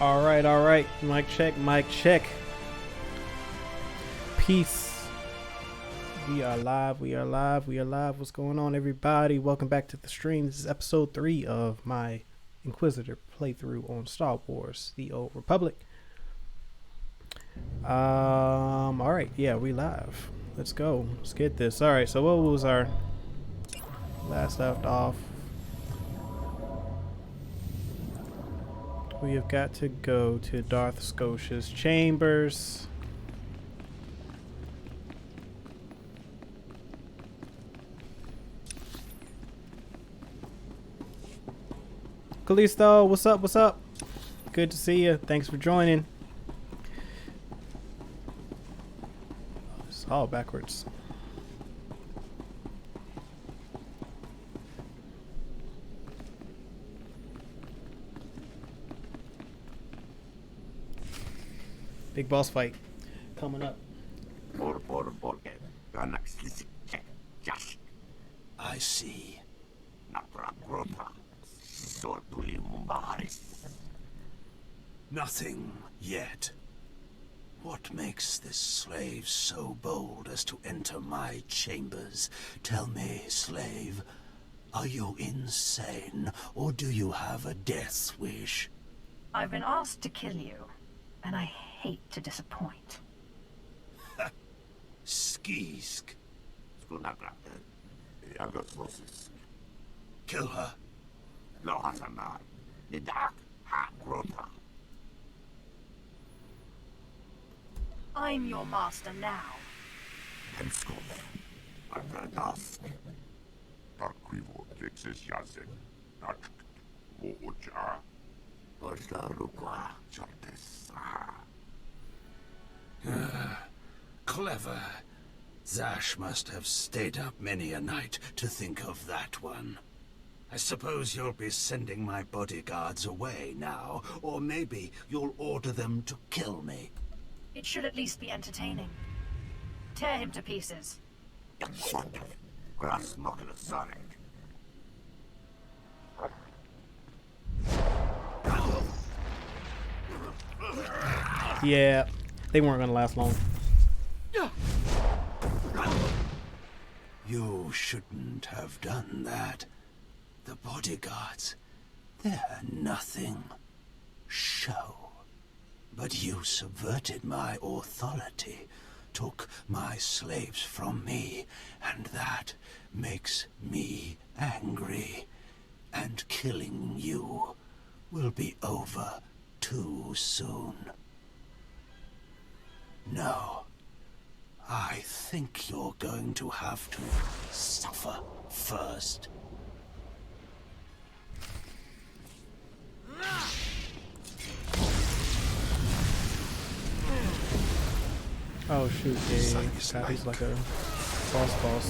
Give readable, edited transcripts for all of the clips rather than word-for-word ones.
All right. Mic check. Peace. We are live. What's going on, everybody? Welcome back to the stream. This is episode 3 of my Inquisitor playthrough on Star Wars: The Old Republic. All right. Yeah, we live. Let's go. Let's get this. All right. So what was our last left off? We have got to go to Darth Scotia's chambers. Callisto, what's up? Good to see you. Thanks for joining. Oh, it's all backwards. Big boss fight coming up. I see. Nothing yet. What makes this slave so bold as to enter my chambers? Tell me, slave, are you insane, or do you have a death wish? I've been asked to kill you, and I hate to disappoint. Skisk. Kill her. I'm your master now. Clever. Zash must have stayed up many a night to think of that one. I suppose you'll be sending my bodyguards away now, or maybe you'll order them to kill me. It should at least be entertaining. Tear him to pieces. Yeah, they weren't gonna last long. You shouldn't have done that. The bodyguards, they're nothing. Show. But you subverted my authority, took my slaves from me, and that makes me angry. And killing you will be over too soon. No. I think you're going to have to suffer first. Oh shoot, yeah. He's like a boss.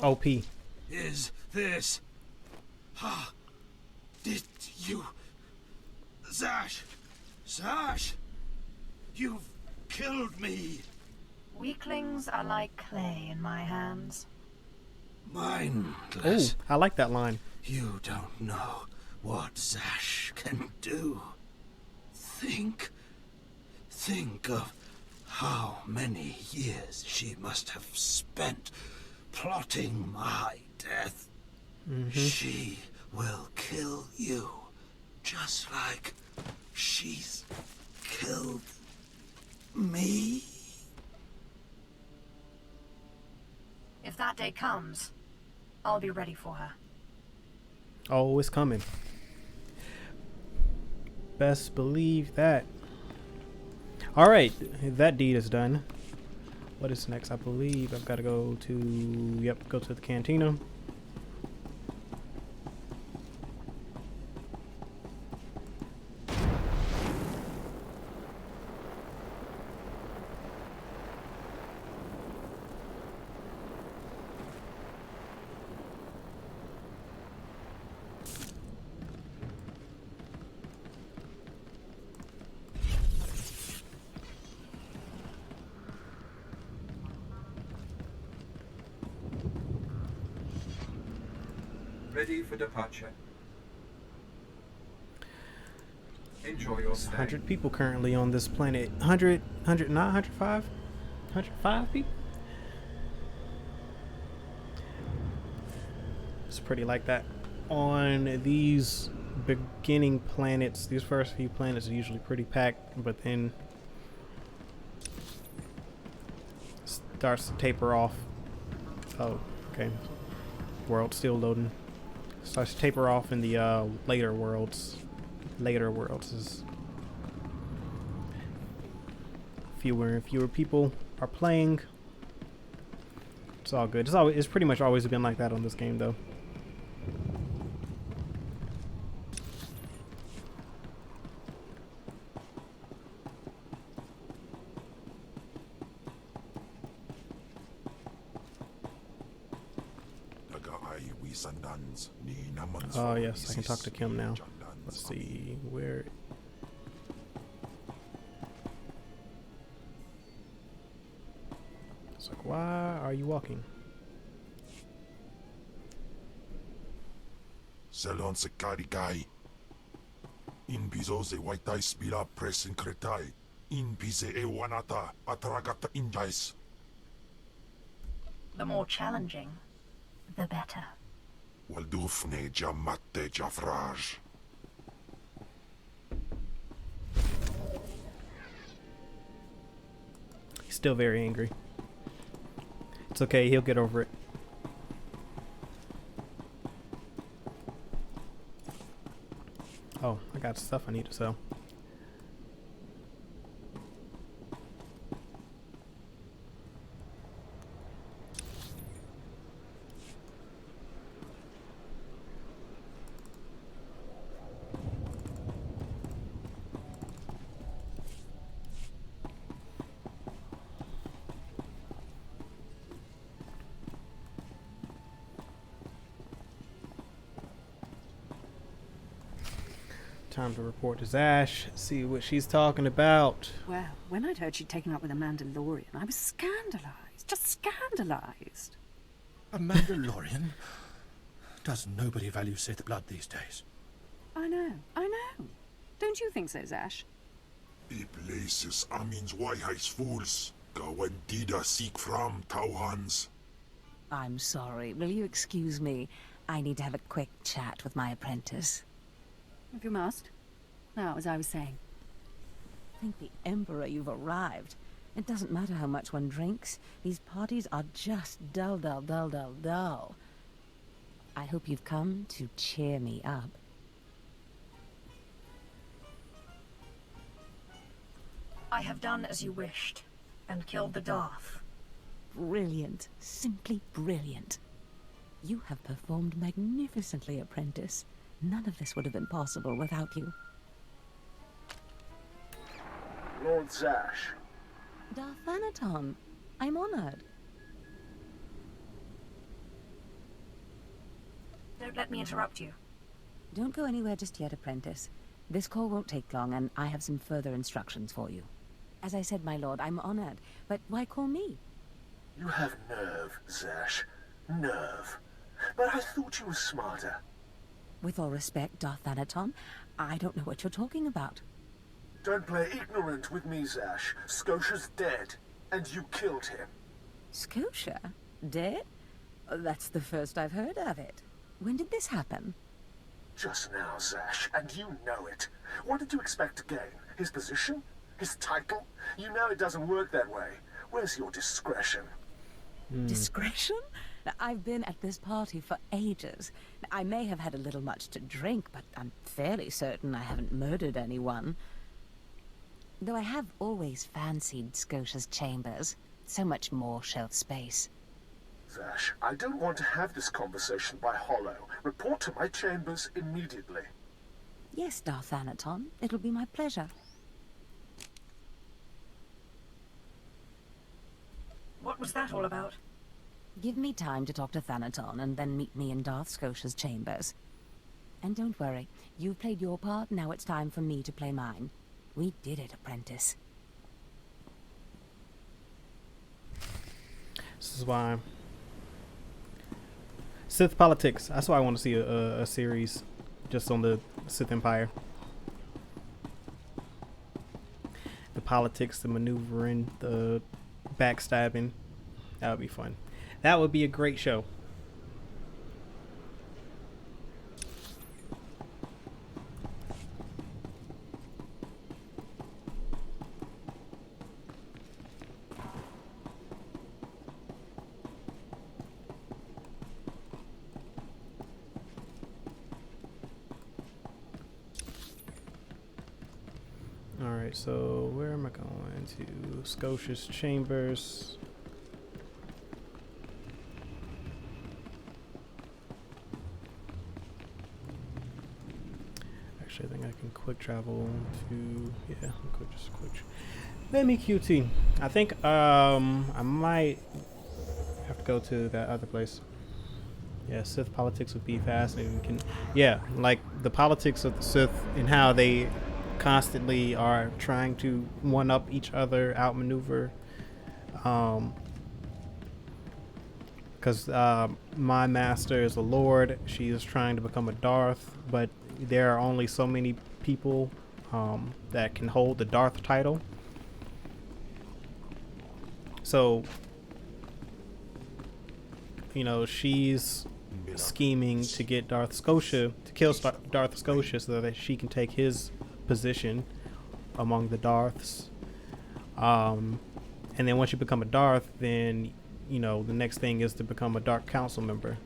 OP. Is this... Did you... Zash! You've killed me! Weaklings are like clay in my hands. Mindless. Ooh, I like that line. You don't know what Zash can do. Think of how many years she must have spent plotting my death. She will kill you, just like she's killed me. If that day comes, I'll be ready for her. Oh, it's coming. Best believe that. All right, that deed is done. What is next? I believe I've got to go to... go to the cantina. ready for departure. Enjoy your stay. 100 people currently on this planet. 100, 100, not 105? 105 people? It's pretty like that. On these beginning planets, these first few planets are usually pretty packed, but then starts to taper off. Oh, okay. World still loading. Starts to taper off in the later worlds. Later worlds is fewer and fewer people are playing. It's all good. It's pretty much always been like that on this game, though. Oh yes, I can talk to Kim now. Let's see where. It's like, why are you walking? Selon se carigai. In bizo se waitai spira press in cretai. In pise e wanata atragata injais. The more challenging, the better. Waldufne jamatte jafraj. He's still very angry. It's okay, he'll get over it. Oh, I got stuff I need to sell. Time to report to Zash, see what she's talking about. Well, when I'd heard she'd taken up with a Mandalorian, I was scandalized. Just scandalized. A Mandalorian? Does nobody value Sith blood these days? I know. Don't you think so, Zash? The places amins waiheis fools. Gawentida seek from Tauhans. I'm sorry. Will you excuse me? I need to have a quick chat with my apprentice. If you must. Now, as I was saying. Thank the Emperor you've arrived. It doesn't matter how much one drinks. These parties are just dull, dull, dull, dull, dull. I hope you've come to cheer me up. I have done as you wished, and killed the Darth. Brilliant. Simply brilliant. You have performed magnificently, apprentice. None of this would have been possible without you. Lord Zash. Darth Anaton, I'm honored. Don't let me interrupt you. Don't go anywhere just yet, apprentice. This call won't take long, and I have some further instructions for you. As I said, my lord, I'm honored, but why call me? You have nerve, Zash. Nerve. But I thought you were smarter. With all respect, Darth Anaton, I don't know what you're talking about. Don't play ignorant with me, Zash. Scotia's dead, and you killed him. Scotia? Dead? That's the first I've heard of it. When did this happen? Just now, Zash, and you know it. What did you expect to gain? His position? His title? You know it doesn't work that way. Where's your discretion? Discretion? I've been at this party for ages. I may have had a little much to drink, but I'm fairly certain I haven't murdered anyone. Though I have always fancied Scotia's chambers. So much more shelf space. Zash, I don't want to have this conversation by hollow. Report to my chambers immediately. Yes, Darth Anaton. It'll be my pleasure. What was that all about? Give me time to talk to Thanaton, and then meet me in Darth Scotia's chambers. And don't worry, you've played your part, now it's time for me to play mine. We did it, apprentice. This is why Sith politics. That's why I want to see a series just on the Sith Empire. The politics, the maneuvering, the backstabbing. That would be fun. That would be a great show. Alright, so where am I going to? Scotia's Chambers. Actually, I think I can quick travel to, yeah, just quick. Let me QT. I think I might have to go to that other place. Yeah, Sith politics would be fascinating. Yeah, like the politics of the Sith and how they constantly are trying to one up each other, outmaneuver. Because my master is a lord. She is trying to become a Darth, but there are only so many people that can hold the Darth title. So, you know, she's scheming to get Darth Scotia, to kill Darth Scotia so that she can take his position among the Darths. And then once you become a Darth, then, you know, the next thing is to become a Dark Council member.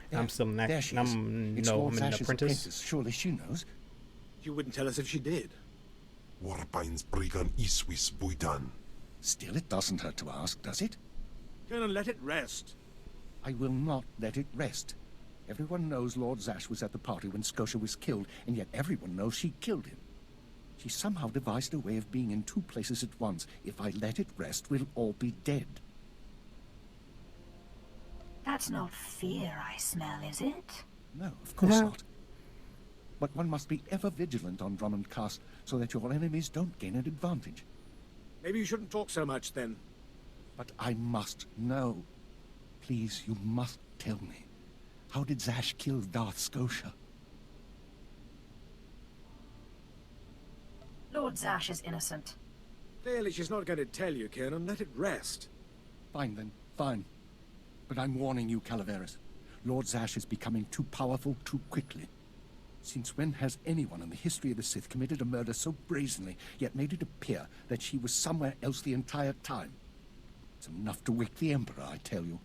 There, I'm still an there she is. I'm It's no, Lord I'm an Zash's apprentice. Surely she knows. You wouldn't tell us if she did. Warpines Brigan Iswis Buitan. Still, it doesn't hurt to ask, does it? Colonel, let it rest. I will not let it rest. Everyone knows Lord Zash was at the party when Scotia was killed, and yet everyone knows she killed him. She somehow devised a way of being in two places at once. If I let it rest, we'll all be dead. That's not fear I smell, is it? No, of course not. But one must be ever vigilant on Drummond Cast so that your enemies don't gain an advantage. Maybe you shouldn't talk so much then. But I must know. Please, you must tell me. How did Zash kill Darth Scotia? Lord Zash is innocent. Clearly she's not going to tell you, Colonel. Let it rest. Fine then, fine. But I'm warning you, Calaveras. Lord Zash is becoming too powerful too quickly. Since when has anyone in the history of the Sith committed a murder so brazenly, yet made it appear that she was somewhere else the entire time? It's enough to wake the Emperor, I tell you.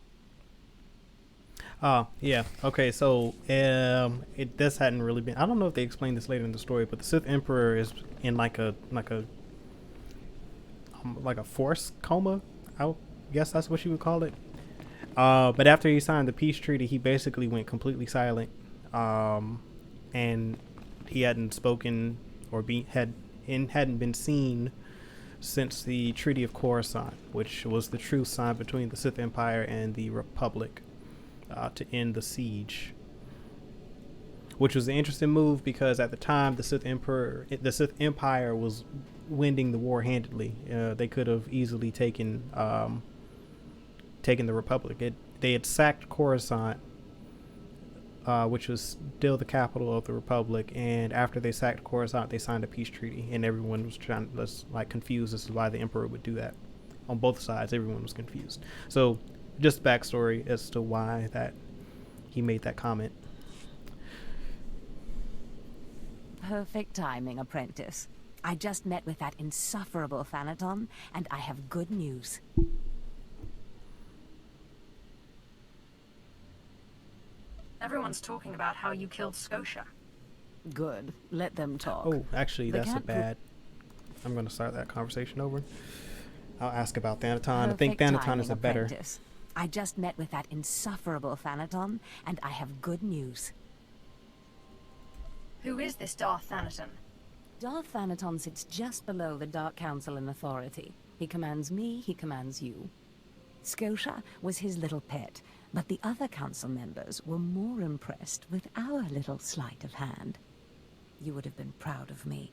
Yeah. Okay, so this hadn't really been. I don't know if they explained this later in the story, but the Sith Emperor is in like a force coma. I guess that's what you would call it. But after he signed the peace treaty, he basically went completely silent, and he hadn't spoken or hadn't been seen since the Treaty of Coruscant, which was the truce signed between the Sith Empire and the Republic to end the siege. Which was an interesting move because at the time the Sith Empire was winning the war handedly. They could have easily taken the Republic. They had sacked Coruscant, which was still the capital of the Republic, and after they sacked Coruscant, they signed a peace treaty, and everyone was confused as to why the Emperor would do that. On both sides, everyone was confused. So, just backstory as to why that he made that comment. Perfect timing, apprentice. I just met with that insufferable Thanaton, and I have good news. Everyone's talking about how you killed Scotia. Good. Let them talk. Oh, actually, They that's a can't bad. I'm going to start that conversation over. I'll ask about Thanaton. I think Perfect Thanaton is a timing, better. apprentice. I just met with that insufferable Thanaton, and I have good news. Who is this Darth Thanaton? Darth Thanaton sits just below the Dark Council in authority. He commands me, he commands you. Scotia was his little pet, but the other council members were more impressed with our little sleight of hand. You would have been proud of me.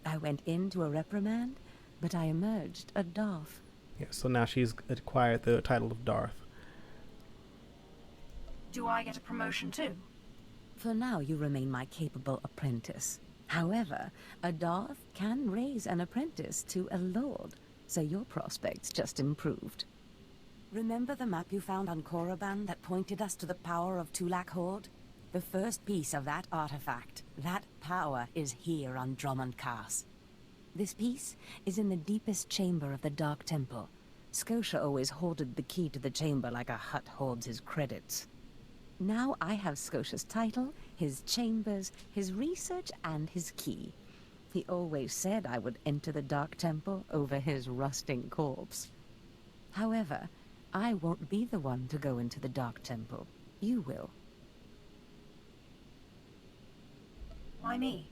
I went into a reprimand, but I emerged a Darth. Yeah, so now she's acquired the title of Darth. Do I get a promotion too? For now, you remain my capable apprentice. However, a Darth can raise an apprentice to a lord, so your prospects just improved. Remember the map you found on Korriban that pointed us to the power of Tulak Horde? The first piece of that artifact, that power, is here on Drummond Cass. This piece is in the deepest chamber of the Dark Temple. Scotia always hoarded the key to the chamber like a Hutt hoards his credits. Now I have Scotia's title, his chambers, his research, and his key. He always said I would enter the Dark Temple over his rusting corpse. However, I won't be the one to go into the Dark Temple. You will. Why me?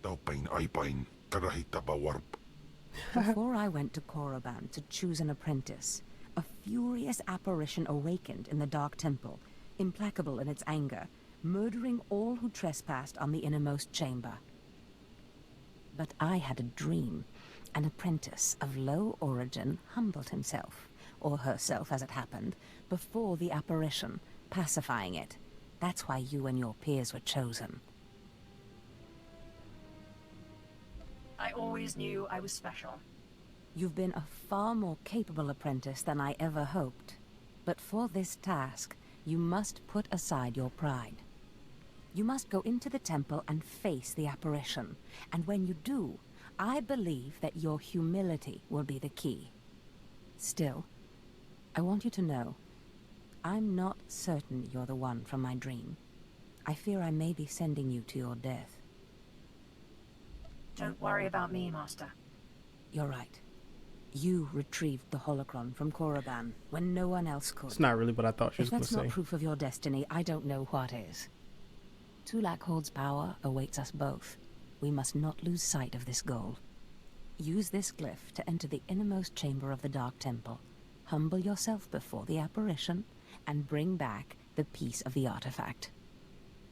Taupain aipain, karahita bawarp. Before I went to Korriban to choose an apprentice, a furious apparition awakened in the Dark Temple, implacable in its anger, murdering all who trespassed on the innermost chamber. But I had a dream. An apprentice of low origin humbled himself, or herself as it happened, before the apparition, pacifying it. That's why you and your peers were chosen. I always knew I was special. You've been a far more capable apprentice than I ever hoped. But for this task, you must put aside your pride. You must go into the temple and face the apparition. And when you do, I believe that your humility will be the key. Still, I want you to know, I'm not certain you're the one from my dream. I fear I may be sending you to your death. Don't worry about me, Master. You're right. You retrieved the holocron from Korriban when no one else could. It's not really what I thought she was If going to that's not say. proof of your destiny, I don't know what is. Tulak Horde's power awaits us both. We must not lose sight of this goal. Use this glyph to enter the innermost chamber of the Dark Temple. Humble yourself before the apparition, and bring back the piece of the artifact.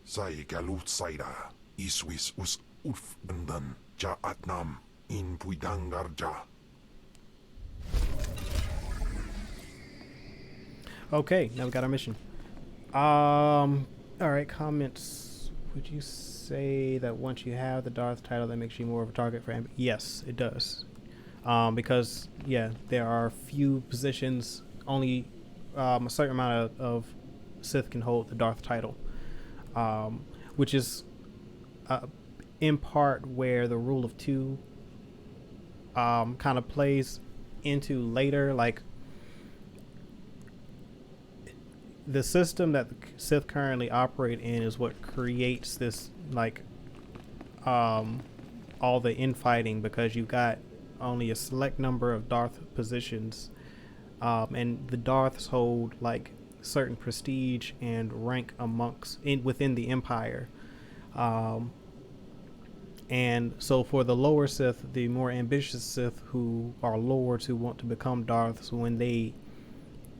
Sai galut saira, iswis us ulf bendan, ja atnam, in puidangarja. Okay, now we got our mission. Alright, comments. Would you say that once you have the Darth title, that makes you more of a target for Yes, it does. Because, yeah, there are few positions, only a certain amount of Sith can hold the Darth title. Which is in part where the rule of two kind of plays into later, like the system that the Sith currently operate in is what creates this, like, all the infighting, because you've got only a select number of Darth positions, and the Darths hold like certain prestige and rank within the Empire, and so for the lower Sith, the more ambitious Sith who are lords who want to become Darths, when they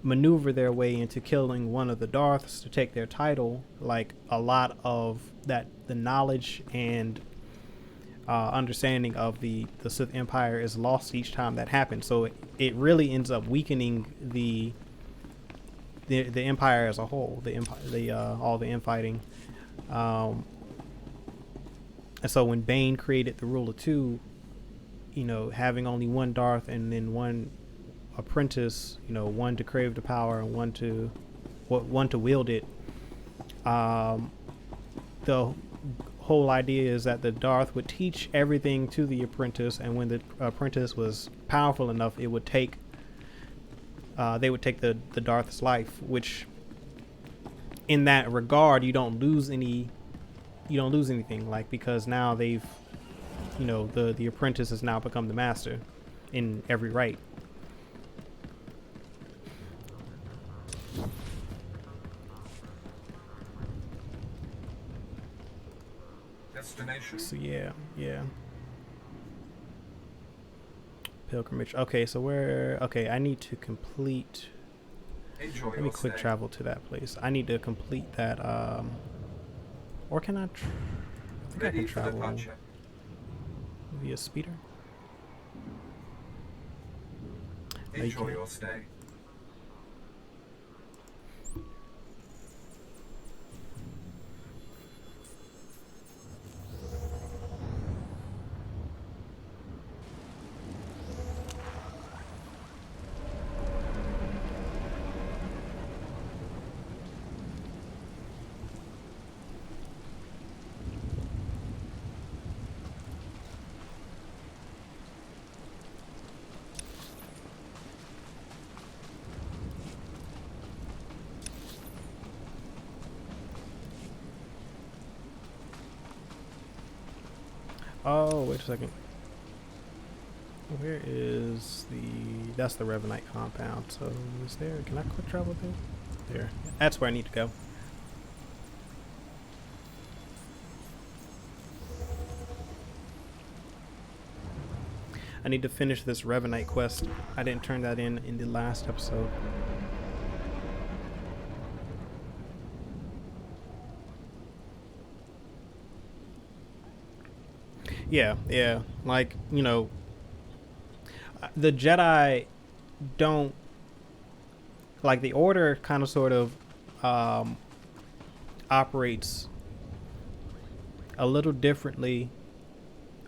maneuver their way into killing one of the Darths to take their title, like, a lot of that, the knowledge and understanding of the Sith Empire is lost each time that happens. So it really ends up weakening the Empire as a whole, all the infighting. And so when Bane created the rule of two, you know, having only one Darth and then one apprentice, you know, one to crave the power and one to wield it, the whole idea is that the Darth would teach everything to the apprentice, and when the apprentice was powerful enough, it would take they would take the Darth's life, which in that regard you don't lose anything, like, because now they've, you know, the apprentice has now become the master in every right. Destination. So yeah. Pilgrimage. Okay, so I need to complete. Enjoy Let me your quick stay. travel to that place. I need to complete that. Or can I? I think I Ready can for travel. departure. via speeder. Enjoy your stay. Oh, wait a second. Where is that's the Revenite compound. So is there, can I quick travel there? There. That's where I need to go. I need to finish this Revenite quest. I didn't turn that in the last episode. Yeah, like, you know, the Jedi don't, like, the Order kind of sort of operates a little differently.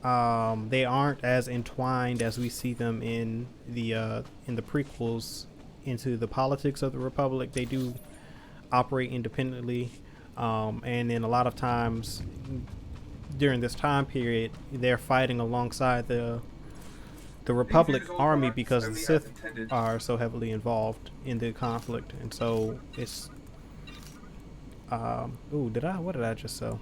They aren't as entwined as we see them in the prequels into the politics of the Republic. They do operate independently, and then a lot of times during this time period, they're fighting alongside the Republic army because the Sith are so heavily involved in the conflict, and so it's what did I just sell?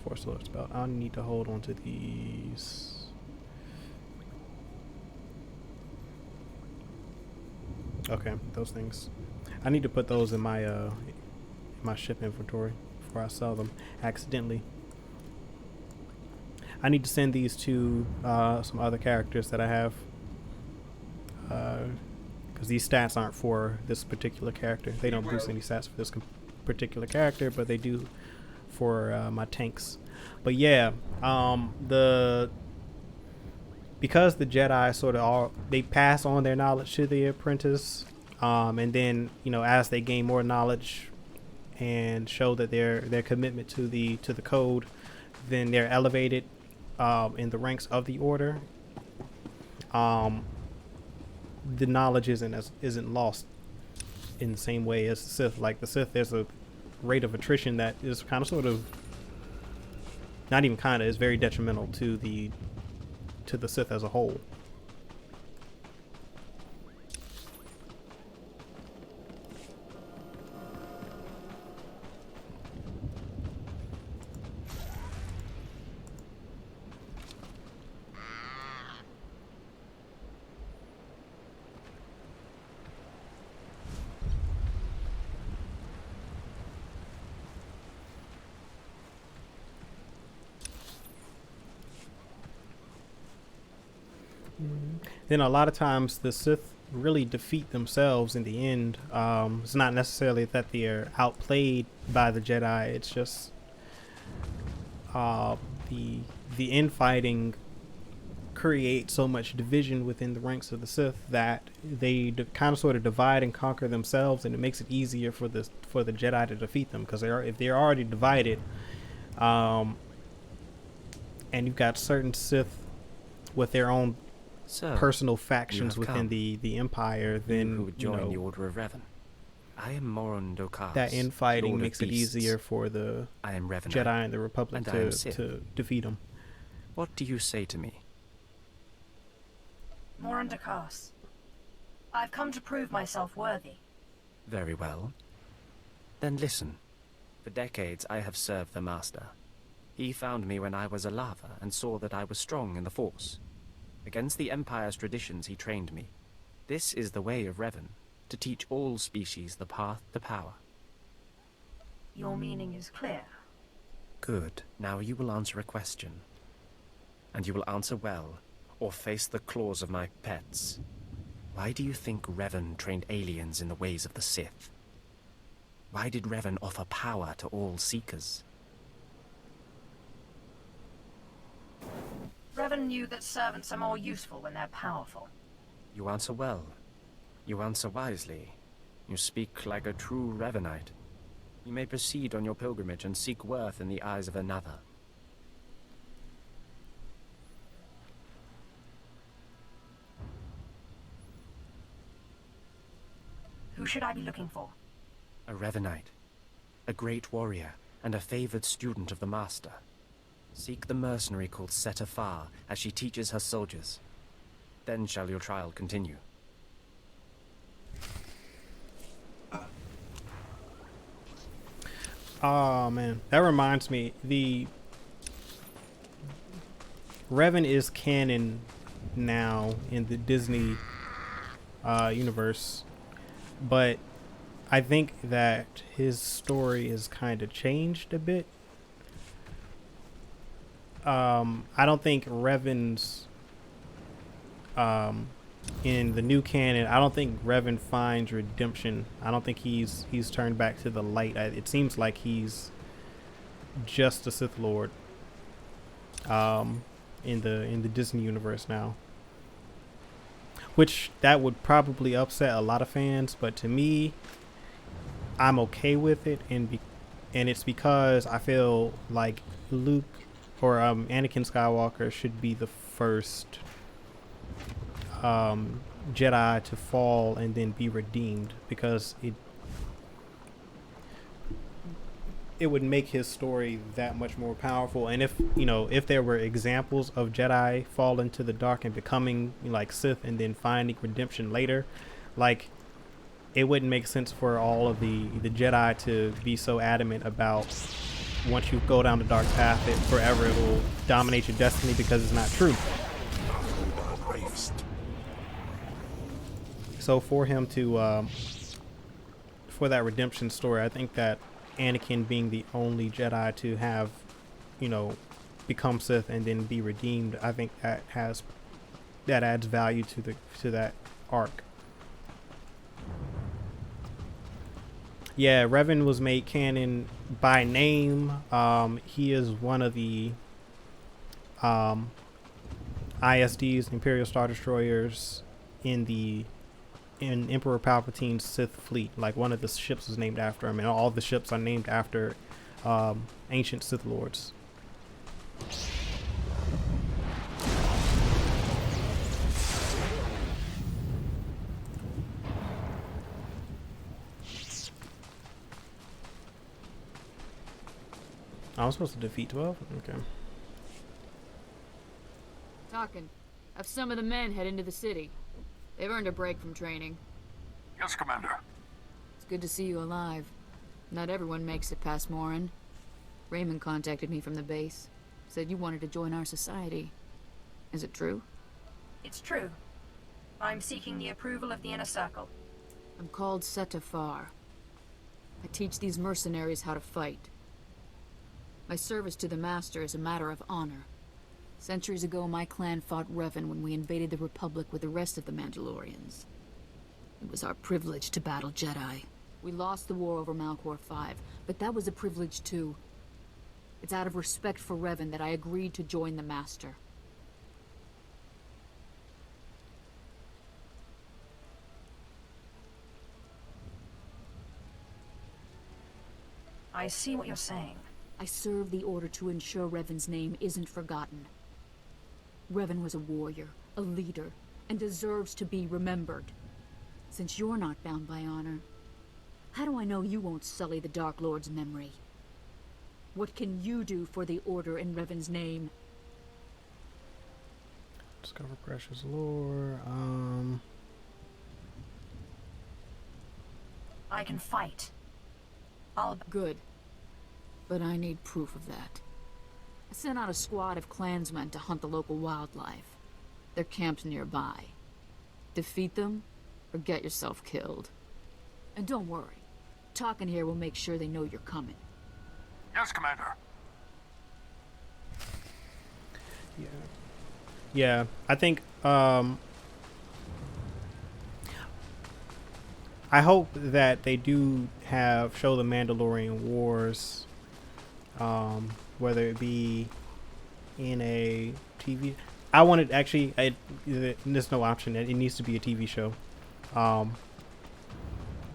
Force Lord's Spell. I need to hold on to these. Okay, those things. I need to put those in my ship inventory before I sell them accidentally. I need to send these to some other characters that I have, because these stats aren't for this particular character. They don't boost any stats for this particular character, but they do for my tanks. But yeah, because the Jedi sort of they pass on their knowledge to the apprentice, and then, you know, as they gain more knowledge and show that their commitment to the code, then they're elevated in the ranks of the Order. The knowledge isn't lost in the same way as the Sith. Like the Sith, there's a rate of attrition that is kind of sort of, not even kind of, is very detrimental to the Sith as a whole. Then a lot of times the Sith really defeat themselves in the end. It's not necessarily that they're outplayed by the Jedi. It's just the infighting creates so much division within the ranks of the Sith that they kind of sort of divide and conquer themselves, and it makes it easier for the Jedi to defeat them, because if they're already divided, and you've got certain Sith with their own personal factions within the Empire, then who would join the Order of Revan. I am Moron Dokar. That infighting makes it easier for the Jedi and the Republic to defeat them. What do you say to me? Moran Dakas. I've come to prove myself worthy. Very well. Then listen. For decades I have served the Master. He found me when I was a lava and saw that I was strong in the Force. Against the Empire's traditions he trained me. This is the way of Revan, to teach all species the path to power. Your meaning is clear. Good. Now you will answer a question. And you will answer well, or face the claws of my pets. Why do you think Revan trained aliens in the ways of the Sith? Why did Revan offer power to all Seekers? Revan knew that servants are more useful when they're powerful. You answer well. You answer wisely. You speak like a true Revanite. You may proceed on your pilgrimage and seek worth in the eyes of another. Who should I be looking for? A Revanite, a great warrior, and a favored student of the Master. Seek the mercenary called SWTOR as she teaches her soldiers. Then shall your trial continue. Oh man, that reminds me. The Revan is canon now in the Disney universe, but I think that his story is kind of changed a bit. I don't think Revan's in the new canon. I don't think Revan finds redemption. I don't think he's turned back to the light. It seems like he's just a Sith Lord in the Disney universe now, which that would probably upset a lot of fans, but to me, I'm okay with it, and it's because I feel like Luke or Anakin Skywalker should be the first Jedi to fall and then be redeemed, because it would make his story that much more powerful. And if there were examples of Jedi fall into the dark and becoming like Sith and then finding redemption later, like, it wouldn't make sense for all of the Jedi to be so adamant about, once you go down the dark path, it forever it will dominate your destiny, because it's not true. So for him to for that redemption story, I think that Anakin being the only Jedi to have, become Sith and then be redeemed, I think that adds value to that arc. Yeah, Revan was made canon by name. He is one of the ISDs, Imperial Star Destroyers, in Emperor Palpatine's Sith fleet. Like, one of the ships is named after him, and all the ships are named after ancient Sith Lords. I was supposed to defeat 12? Okay. Talking. Have some of the men head into the city. They've earned a break from training. Yes, Commander. It's good to see you alive. Not everyone makes it past Morin. Raymond contacted me from the base. Said you wanted to join our society. Is it true? It's true. I'm seeking the approval of the Inner Circle. I'm called SWTOR. I teach these mercenaries how to fight. My service to the Master is a matter of honor. Centuries ago, my clan fought Revan when we invaded the Republic with the rest of the Mandalorians. It was our privilege to battle Jedi. We lost the war over Malchor 5, but that was a privilege too. It's out of respect for Revan that I agreed to join the Master. I see what you're saying. I serve the Order to ensure Revan's name isn't forgotten. Revan was a warrior, a leader, and deserves to be remembered. Since you're not bound by honor, how do I know you won't sully the Dark Lord's memory? What can you do for the Order in Revan's name? Discover precious lore. I can fight. Good. But I need proof of that. I sent out a squad of clansmen to hunt the local wildlife. They're camped nearby. Defeat them, or get yourself killed. And don't worry. Talking here will make sure they know you're coming. Yes, Commander. Yeah, I think I hope that they do show the Mandalorian Wars, whether it be in a TV. I wanted actually. There's no option. It needs to be a TV show. The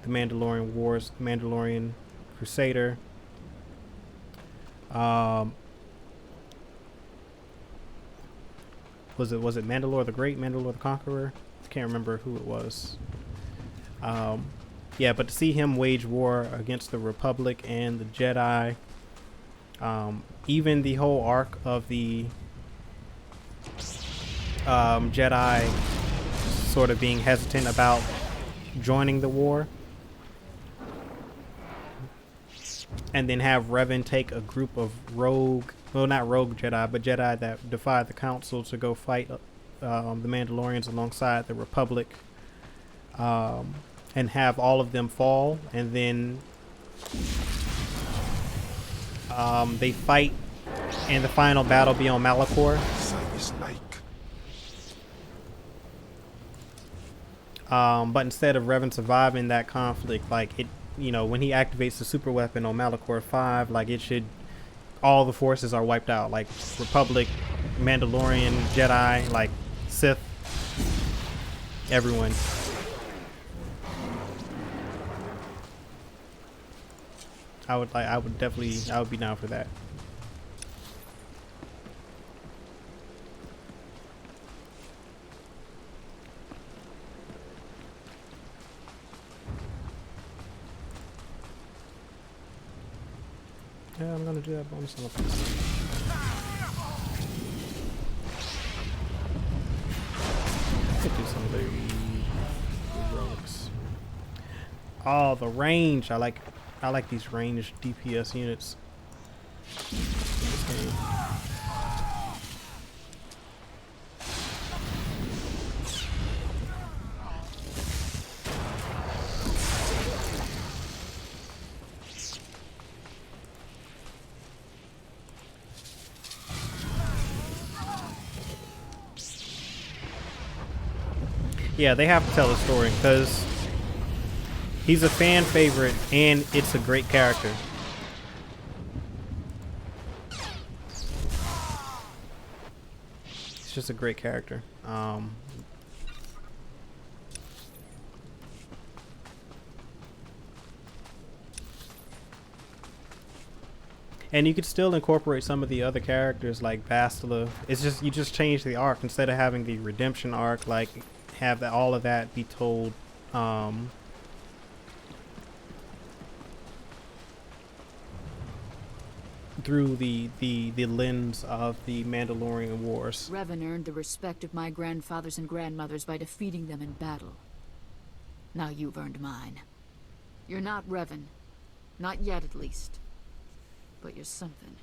Mandalorian Wars, Mandalorian Crusader. Was it Mandalore the Great, Mandalore the Conqueror? I can't remember who it was. Yeah, but to see him wage war against the Republic and the Jedi, even the whole arc of the Jedi sort of being hesitant about joining the war, and then have Revan take a group of not rogue Jedi, but Jedi that defied the Council to go fight the Mandalorians alongside the Republic, and have all of them fall, and then they fight, and the final battle be on Malachor. But instead of Revan surviving that conflict, like it, when he activates the super weapon on Malachor 5, like all the forces are wiped out, like Republic, Mandalorian, Jedi, like Sith, everyone. I would be down for that. Yeah, I'm gonna do that bonus on the I could do some of the heroics. Oh, the range. I like these ranged DPS units. Yeah, they have to tell a story because he's a fan favorite and it's a great character. It's just a great character. And you could still incorporate some of the other characters like Bastila. It's just, you just change the arc instead of having the redemption arc, like have all of that be told through the lens of the Mandalorian Wars. Revan earned the respect of my grandfathers and grandmothers by defeating them in battle. Now you've earned mine. You're not Revan. Not yet, at least. But you're something.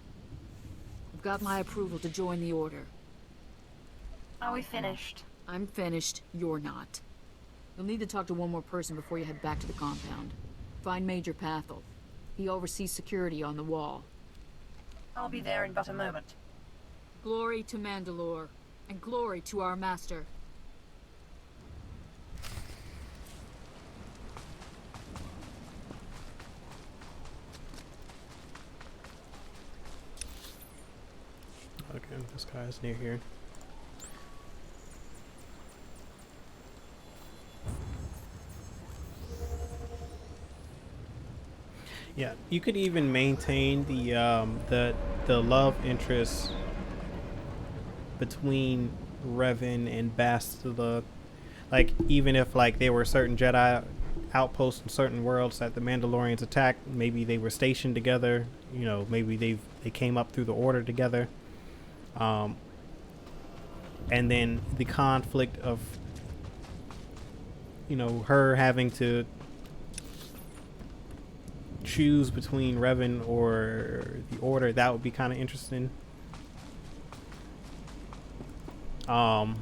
You've got my approval to join the Order. Are we finished? I'm finished. You're not. You'll need to talk to one more person before you head back to the compound. Find Major Pathel. He oversees security on the wall. I'll be there in but a moment. Glory to Mandalore, and glory to our master. Okay, this guy's near here. Yeah, you could even maintain the love interest between Revan and Bastila. Like, even if like there were certain Jedi outposts in certain worlds that the Mandalorians attacked, maybe they were stationed together. Maybe they came up through the Order together. And then the conflict of her having to choose between Revan or the Order, that would be kind of interesting. Come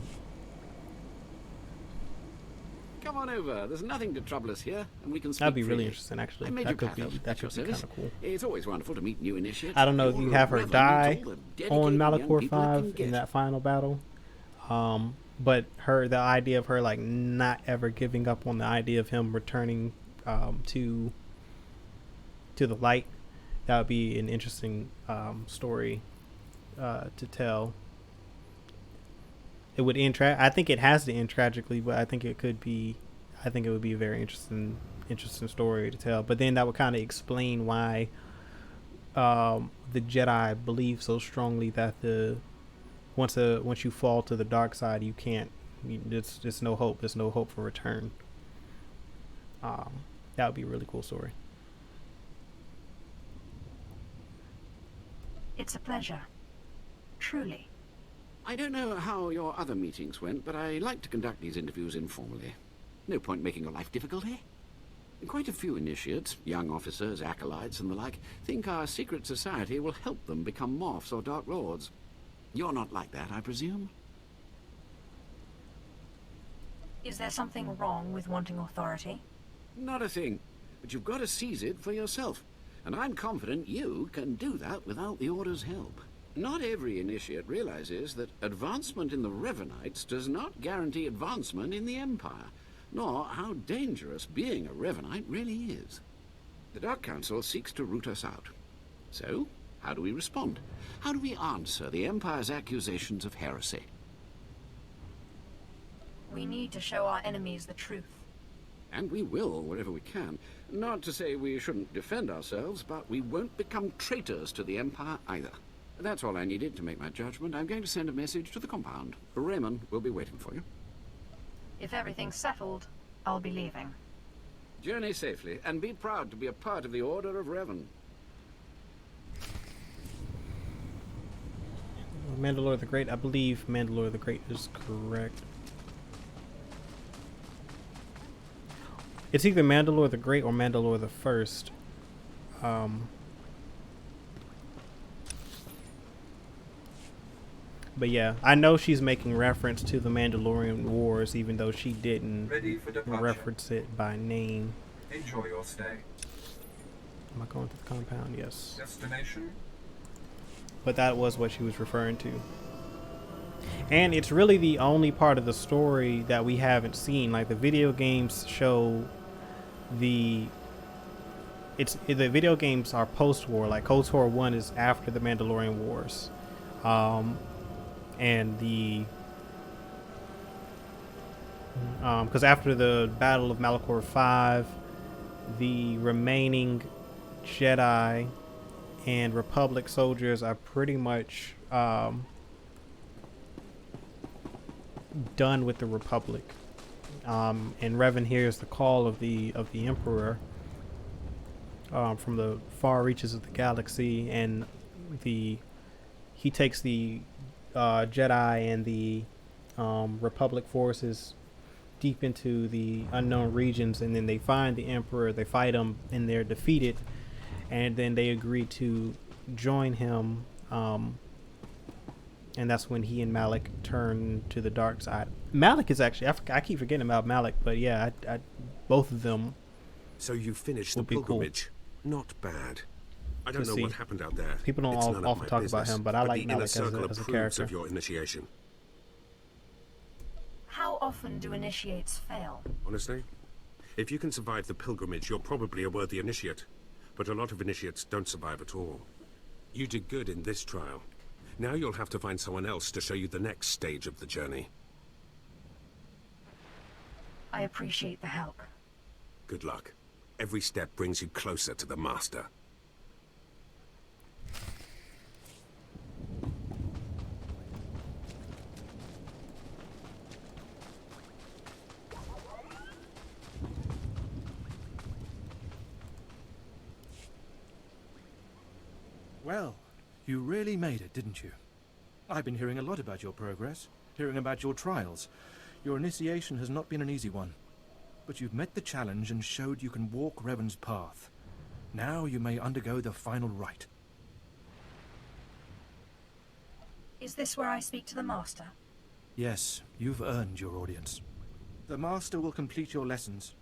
on over. There's nothing to trouble us here, and we can speak That'd be freely. really interesting, actually. That could be kind of cool. It's always wonderful to meet new initiates. I don't know if you have her die on Malachor 5 in that final battle. but the idea of her like not ever giving up on the idea of him returning to the light, that would be an interesting story to tell. It would end I think it has to end tragically, but I think it would be a very interesting story to tell. But then that would kind of explain why the Jedi believe so strongly that once you fall to the dark side, you can't. There's no hope. There's no hope for return. That would be a really cool story. It's a pleasure. Truly. I don't know how your other meetings went, but I like to conduct these interviews informally. No point making your life difficult, eh? Quite a few initiates, young officers, acolytes, and the like, think our secret society will help them become morphs or dark lords. You're not like that, I presume? Is there something wrong with wanting authority? Not a thing. But you've got to seize it for yourself. And I'm confident you can do that without the Order's help. Not every initiate realizes that advancement in the Revenites does not guarantee advancement in the Empire, nor how dangerous being a Revenite really is. The Dark Council seeks to root us out. So, how do we respond? How do we answer the Empire's accusations of heresy? We need to show our enemies the truth. And we will wherever we can. Not to say we shouldn't defend ourselves, but we won't become traitors to the Empire either. That's all I needed to make my judgment. I'm going to send a message to the compound. Raymond will be waiting for you. If everything's settled, I'll be leaving. Journey safely, and be proud to be a part of the Order of Revan. Mandalore the Great. I believe Mandalore the Great is correct. It's either Mandalore the Great or Mandalore the First. But yeah, I know she's making reference to the Mandalorian Wars, even though she didn't reference it by name. Enjoy your stay. Am I going to the compound? Yes. Destination? But that was what she was referring to. And it's really the only part of the story that we haven't seen. Like, the video games show the video games are post-war. Like, KOTOR 1 is after the Mandalorian Wars. And because after the Battle of Malachor 5, the remaining Jedi and Republic soldiers are pretty much done with the Republic. And Revan hears the call of the Emperor from the far reaches of the galaxy, and he takes the Jedi and the Republic forces deep into the unknown regions, and then they find the Emperor, they fight him, and they're defeated, and then they agree to join him, and that's when he and Malik turn to the dark side. Malik is actually, I keep forgetting about Malik, but yeah, both of them. So you finished the pilgrimage. Cool. Not bad. I don't know what happened out there. People don't often talk about him, but I like Malik as a character. Of your initiation. How often do initiates fail? Honestly, if you can survive the pilgrimage, you're probably a worthy initiate. But a lot of initiates don't survive at all. You did good in this trial. Now you'll have to find someone else to show you the next stage of the journey. I appreciate the help. Good luck. Every step brings you closer to the Master. Well, you really made it, didn't you? I've been hearing a lot about your progress, hearing about your trials. Your initiation has not been an easy one. But you've met the challenge and showed you can walk Revan's path. Now you may undergo the final rite. Is this where I speak to the Master? Yes, you've earned your audience. The Master will complete your lessons,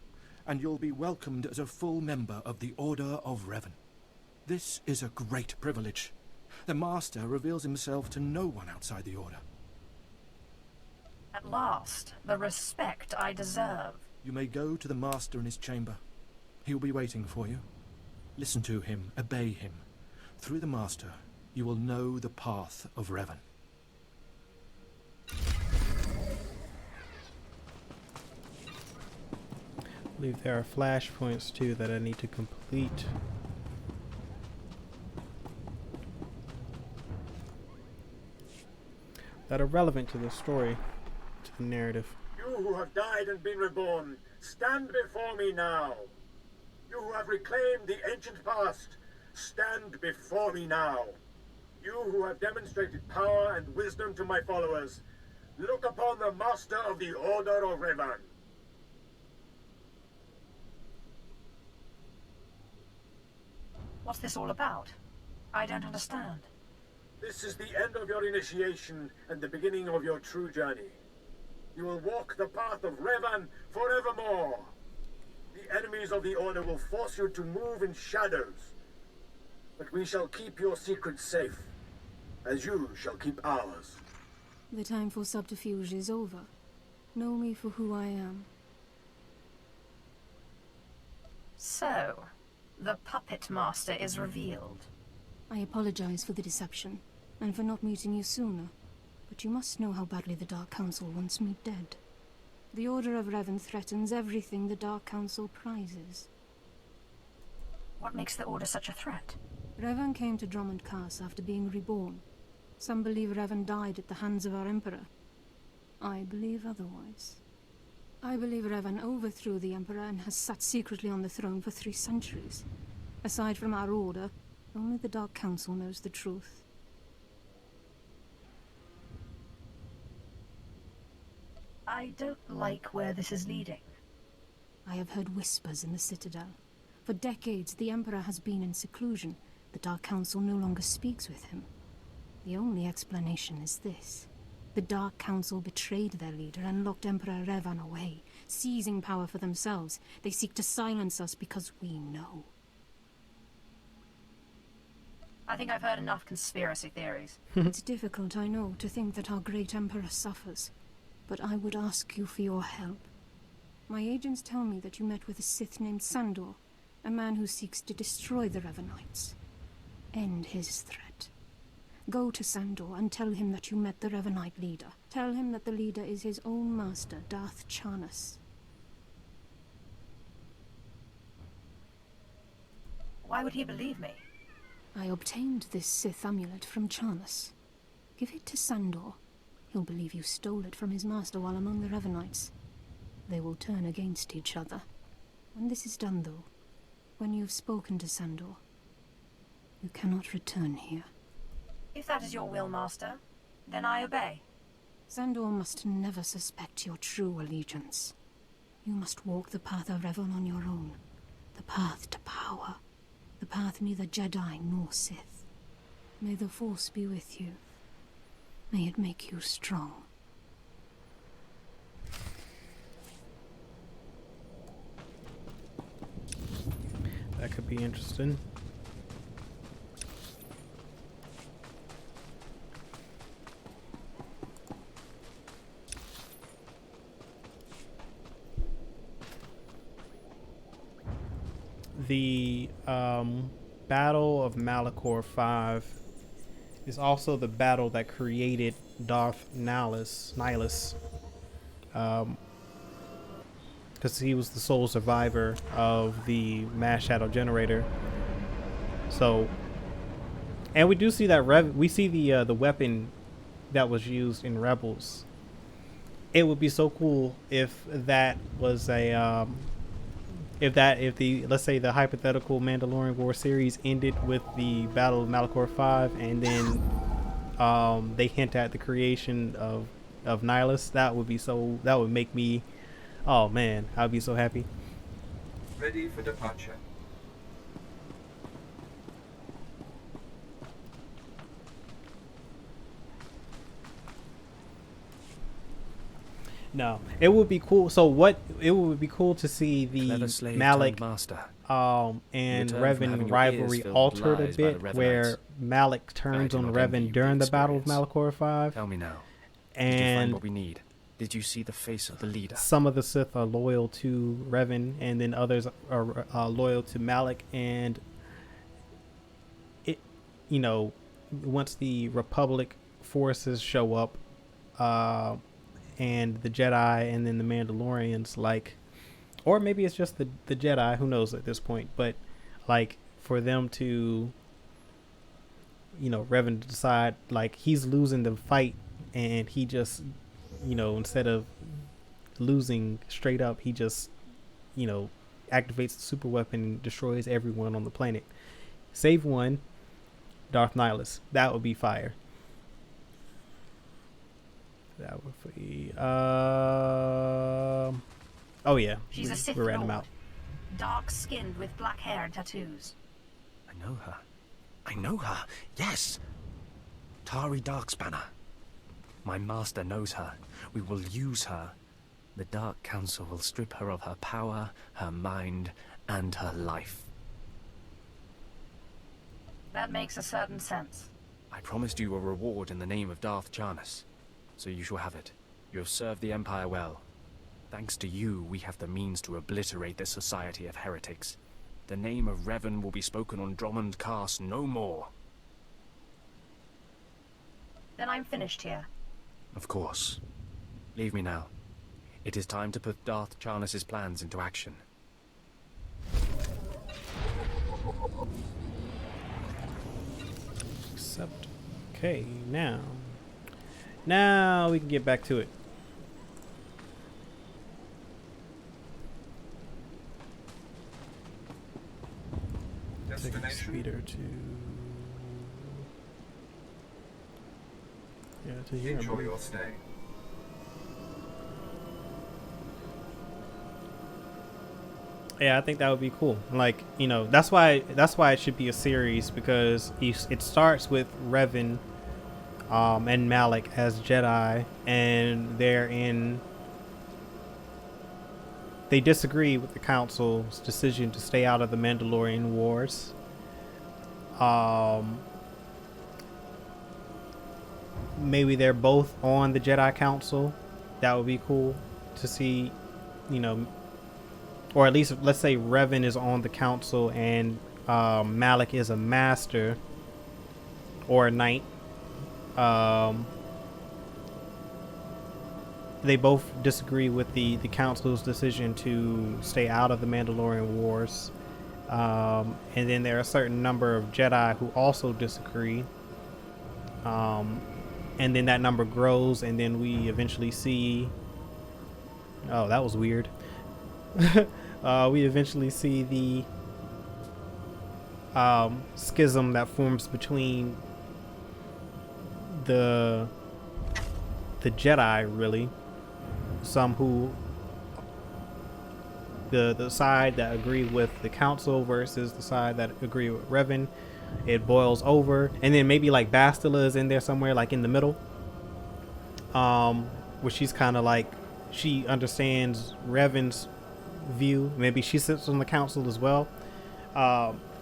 and you'll be welcomed as a full member of the Order of Revan. This is a great privilege. The Master reveals himself to no one outside the Order. At last, the respect I deserve. You may go to the Master in his chamber. He will be waiting for you. Listen to him, obey him. Through the Master, you will know the path of Revan. I believe there are flashpoints too that I need to complete. That are relevant to the story, to the narrative. You who have died and been reborn, stand before me now. You who have reclaimed the ancient past, stand before me now. You who have demonstrated power and wisdom to my followers, look upon the Master of the Order of Revan. What's this all about? I don't understand. This is the end of your initiation and the beginning of your true journey. You will walk the path of Revan forevermore. The enemies of the Order will force you to move in shadows. But we shall keep your secrets safe, as you shall keep ours. The time for subterfuge is over. Know me for who I am. So, the Puppet Master is revealed. I apologize for the deception, and for not meeting you sooner. But you must know how badly the Dark Council wants me dead. The Order of Revan threatens everything the Dark Council prizes. What makes the Order such a threat? Revan came to Drummond Cass after being reborn. Some believe Revan died at the hands of our Emperor. I believe otherwise. I believe Revan overthrew the Emperor and has sat secretly on the throne for 3 centuries. Aside from our Order, only the Dark Council knows the truth. I don't like where this is leading. I have heard whispers in the Citadel. For decades, the Emperor has been in seclusion. The Dark Council no longer speaks with him. The only explanation is this. The Dark Council betrayed their leader and locked Emperor Revan away, seizing power for themselves. They seek to silence us because we know. I think I've heard enough conspiracy theories. It's difficult, I know, to think that our great Emperor suffers. But I would ask you for your help. My agents tell me that you met with a Sith named Sandor, a man who seeks to destroy the Revanites. End his threat. Go to Sandor and tell him that you met the Revanite leader. Tell him that the leader is his own master, Darth Charnas. Why would he believe me? I obtained this Sith amulet from Charnas. Give it to Sandor. He'll believe you stole it from his master while among the Revanites. They will turn against each other. When this is done, though, when you've spoken to Sandor, you cannot return here. If that is your will, Master, then I obey. Sandor must never suspect your true allegiance. You must walk the path of Revan on your own. The path to power. The path neither Jedi nor Sith. May the Force be with you. May it make you strong. That could be interesting. The Battle of Malachor 5 is also the battle that created Darth Nihilus, because he was the sole survivor of the mass shadow generator. So, and we do see that we see the weapon that was used in Rebels. It would be so cool if that was a if the, let's say, the hypothetical Mandalorian War series ended with the Battle of Malachor 5, and then they hint at the creation of Nihilus. That would make me, oh man, I'd be so happy. Ready for departure. No, it would be cool. So it would be cool to see the Malak and Revan rivalry altered a bit, where Malak turns on Revan during the Battle of Malachor 5. Tell me now. And did you find what we need? Did you see the face of the leader? Some of the Sith are loyal to Revan, and then others are loyal to Malik. And it, you know, once the Republic forces show up, and the Jedi, and then the Mandalorians, like, or maybe it's just the Jedi. Who knows at this point? But like, for them to, you know, Revan to decide like he's losing the fight, and he just, you know, instead of losing straight up, he just, you know, activates the super weapon and destroys everyone on the planet, save one, Darth Nihilus. That would be fire. That would be oh yeah, She's a Sith we ran them Lord. out. Dark-skinned with black hair and tattoos. I know her. I know her. Yes. Tari Darkspanner. My master knows her. We will use her. The Dark Council will strip her of her power, her mind, and her life. That makes a certain sense. I promised you a reward in the name of Darth Jarnus, so you shall have it. You have served the Empire well. Thanks to you, we have the means to obliterate this society of heretics. The name of Revan will be spoken on Drummond Cast no more. Then I'm finished here. Of course. Leave me now. It is time to put Darth Jarnus's plans into action. Accept. Okay, now we can get back to it. Destination. Speeder to to here. Enjoy your stay. Yeah, I think that would be cool. Like, you know, that's why it should be a series, because it starts with Revan and Malik as Jedi, and they disagree with the Council's decision to stay out of the Mandalorian Wars. Maybe they're both on the Jedi Council. That would be cool to see, you know, or at least let's say Revan is on the Council and Malik is a master or a knight. They both disagree with the Council's decision to stay out of the Mandalorian Wars. And then there are a certain number of Jedi who also disagree. And then that number grows, and then we eventually see... Oh, that was weird. We eventually see the schism that forms between the Jedi, really. Some who... The side that agree with the Council versus the side that agree with Revan. It boils over, and then maybe like Bastila is in there somewhere, like in the middle, where she's kind of like, she understands Revan's view. Maybe she sits on the Council as well.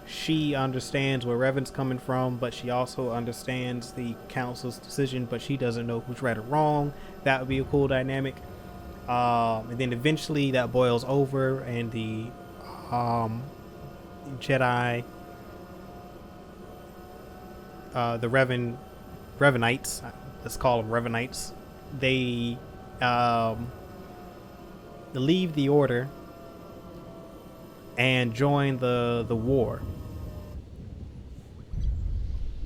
She understands where Revan's coming from, but she also understands the Council's decision, but she doesn't know who's right or wrong. That would be a cool dynamic. And then eventually that boils over, and the Jedi, the Revanites, let's call them Revanites, they leave the Order and join the war.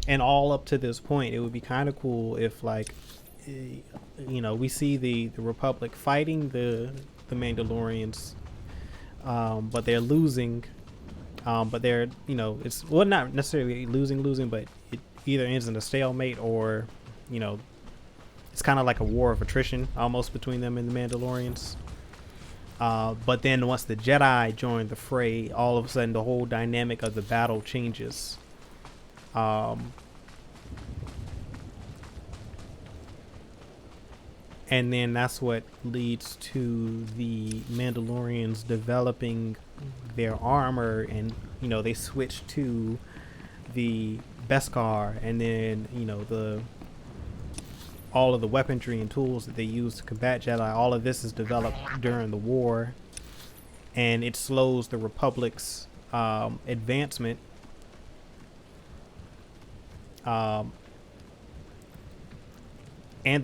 And all up to this point, it would be kind of cool if, like, you know, we see the Republic fighting the Mandalorians, but they're losing. But they're, you know, it's, well, not necessarily losing, but it either ends in a stalemate, or, you know, it's kind of like a war of attrition almost between them and the Mandalorians. But then once the Jedi join the fray, all of a sudden the whole dynamic of the battle changes. And then that's what leads to the Mandalorians developing their armor, and, you know, they switch to the Beskar, and then, you know, all of the weaponry and tools that they use to combat Jedi, all of this is developed during the war, and it slows the Republic's advancement. And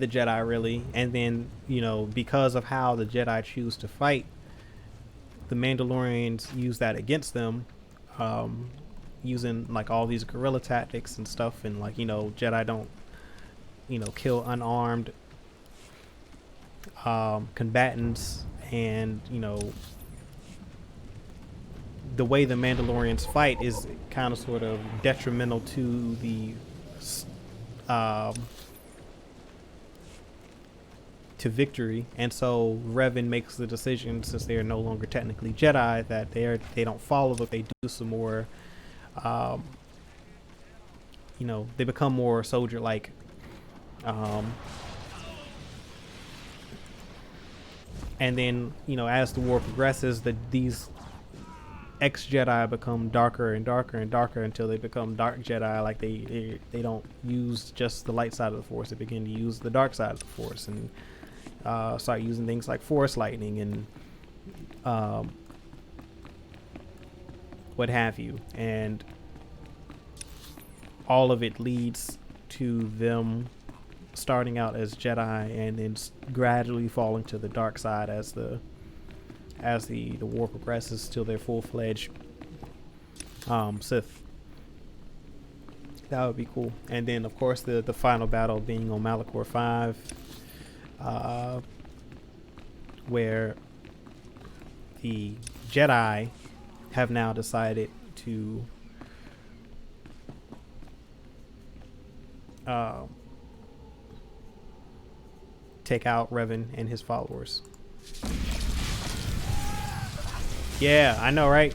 the Jedi, really. And then, you know, because of how the Jedi choose to fight, the Mandalorians use that against them, using like all these guerrilla tactics and stuff. And like, you know, Jedi don't, you know, kill unarmed combatants. And, you know, the way the Mandalorians fight is kind of sort of detrimental to the to victory. And so Revan makes the decision, since they are no longer technically Jedi, that they don't follow, but they do some more you know, they become more soldier like. And then, you know, as the war progresses, these ex-Jedi become darker and darker and darker until they become dark Jedi. Like they don't use just the light side of the Force; they begin to use the dark side of the Force and start using things like Force lightning and what have you. And all of it leads to them starting out as Jedi and then gradually falling to the dark side as the war progresses till they're full-fledged Sith. That would be cool. And then of course the final battle being on Malachor 5, where the Jedi have now decided to take out Revan and his followers. Yeah, I know, right?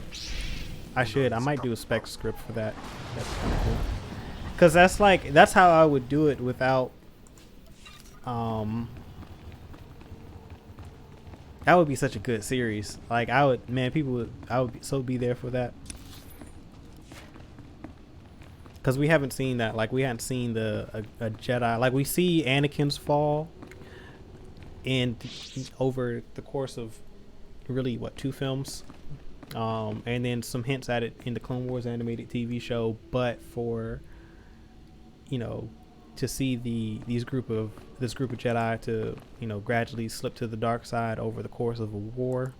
I might do a spec script for that. That's kind of cool. Cause that's how I would do it without that would be such a good series. Like I would be there for that. Cause we haven't seen that. Like we hadn't seen a Jedi. Like we see Anakin's fall over the course of really 2 films, and then some hints at it in the Clone Wars animated TV show. But for, you know, to see this group of Jedi to, you know, gradually slip to the dark side over the course of a war,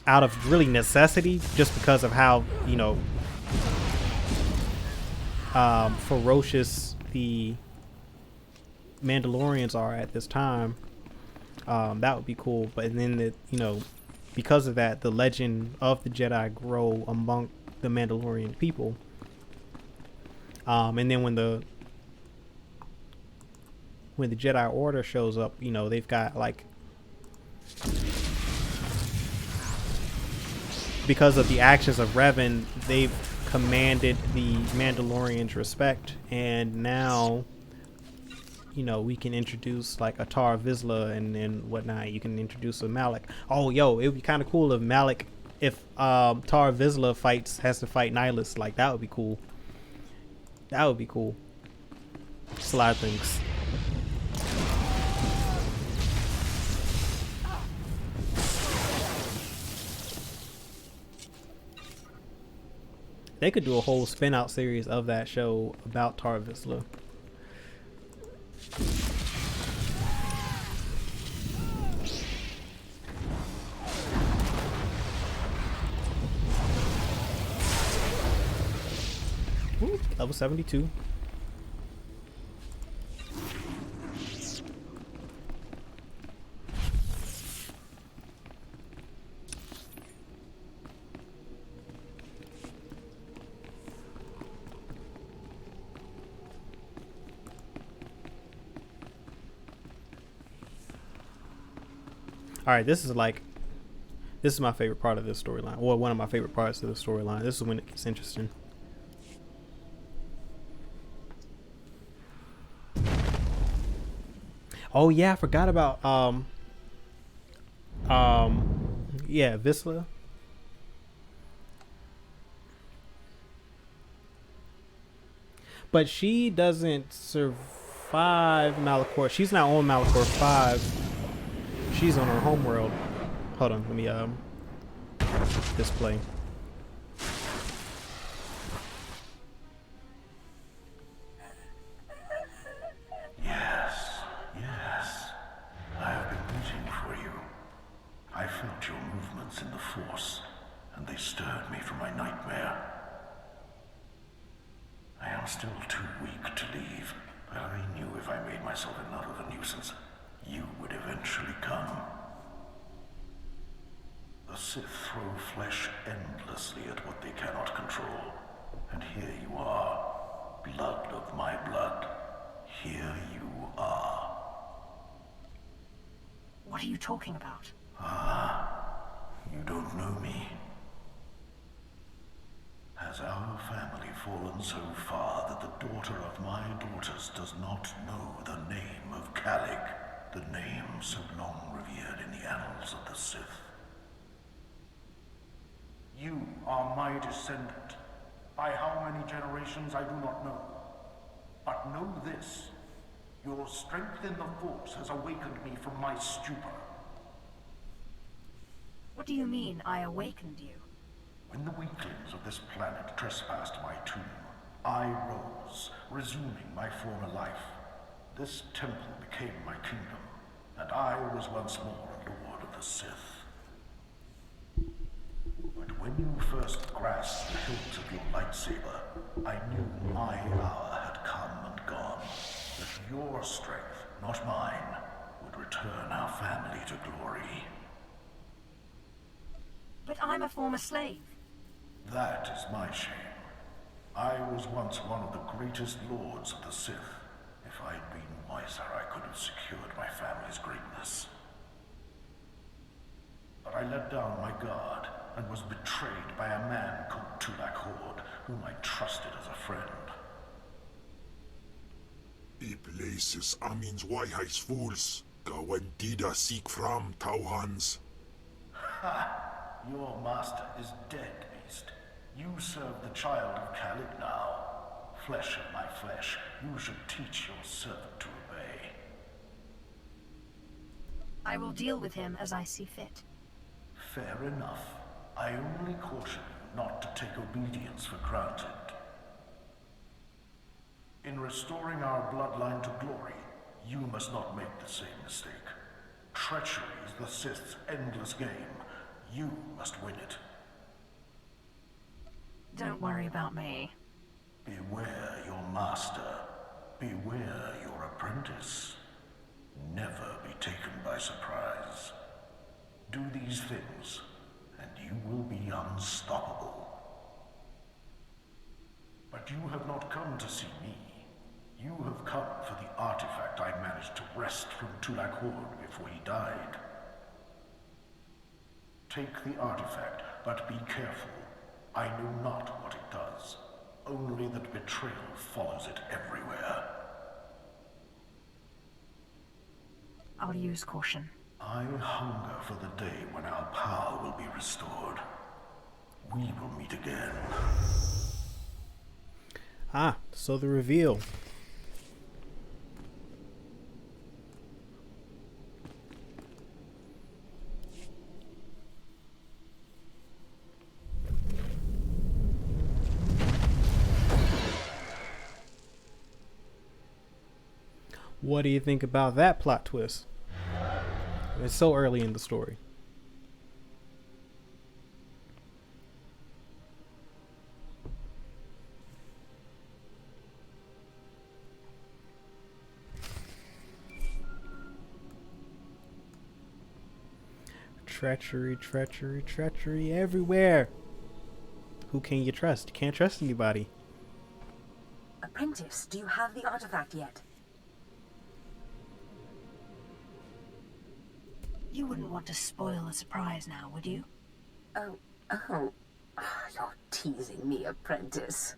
out of really necessity, just because of how, you know, ferocious the Mandalorians are at this time, that would be cool. But then you know, because of that, the legend of the Jedi grow among the Mandalorian people. And then when the Jedi Order shows up, you know, they've got like, because of the actions of Revan, they've commanded the Mandalorians' respect, and now, you know, we can introduce like a Tar Vizsla and whatnot. You can introduce a Malak. Oh, yo, it would be kind of cool if Tar Vizsla has to fight Nihilus. Like that would be cool. That would be cool. Slide things. They could do a whole spin-out series of that show about Tar Vizsla. Ooh, level 72. Alright, this is my favorite part of this storyline. Or one of my favorite parts of the storyline. This is when it gets interesting. Oh yeah, I forgot about yeah, Vizsla. But she doesn't survive. 5 Malachor. She's not on Malachor 5. She's on her homeworld. Hold on, let me display. Yes, yes. I have been waiting for you. I felt your movements in the Force, and they stirred me from my nightmare. I am still too weak to leave, but I knew if I made myself enough of a nuisance, you would eventually come. The Sith throw flesh endlessly at what they cannot control. And here you are, blood of my blood. Here you are. What are you talking about? Ah, you don't know me. Has our family fallen so far that the daughter of my daughters does not know the name of Calic, the name so long revered in the annals of the Sith? You are my descendant. By how many generations, I do not know. But know this. Your strength in the Force has awakened me from my stupor. What do you mean, I awakened you? When the weaklings of this planet trespassed my tomb, I rose, resuming my former life. This temple became my kingdom, and I was once more a lord of the Sith. But when you first grasped the hilt of your lightsaber, I knew my hour had come and gone. That your strength, not mine, would return our family to glory. But I'm a former slave. That is my shame. I was once one of the greatest lords of the Sith. If I'd been wiser, I could have secured my family's greatness. But I let down my guard and was betrayed by a man called Tulak Hord, whom I trusted as a friend. Places Amin's Waiheis fools. Gawendida seek from Tauhans. Ha! Your master is dead, beast. You serve the child of Calic now. Flesh of my flesh, you should teach your servant to obey. I will deal with him as I see fit. Fair enough. I only caution you not to take obedience for granted. In restoring our bloodline to glory, you must not make the same mistake. Treachery is the Sith's endless game. You must win it. Don't worry about me. Beware your master. Beware your apprentice. Never be taken by surprise. Do these things, and you will be unstoppable. But you have not come to see me. You have come for the artifact I managed to wrest from Tulak Hord before he died. Take the artifact, but be careful. I know not what it does, only that betrayal follows it everywhere. I'll use caution. I hunger for the day when our power will be restored. We will meet again. Ah, so the reveal. What do you think about that plot twist? It's so early in the story. Treachery, treachery, treachery everywhere. Who can you trust? You can't trust anybody. Apprentice, do you have the artifact yet? You wouldn't want to spoil a surprise now, would you? Oh. You're teasing me, apprentice.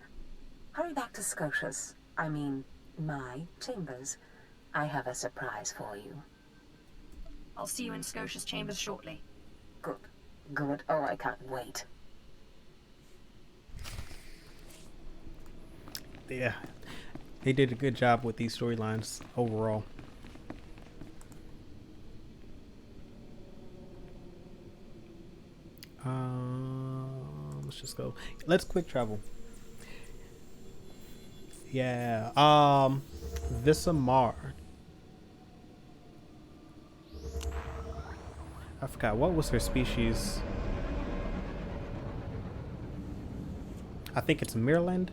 Hurry back to Scotia's. I mean, my chambers. I have a surprise for you. I'll see you in Scotia's chambers shortly. Good. Oh, I can't wait. Yeah. They did a good job with these storylines overall. Let's just go. Let's quick travel. Yeah. Visamar. I forgot what was her species. I think it's Mirland.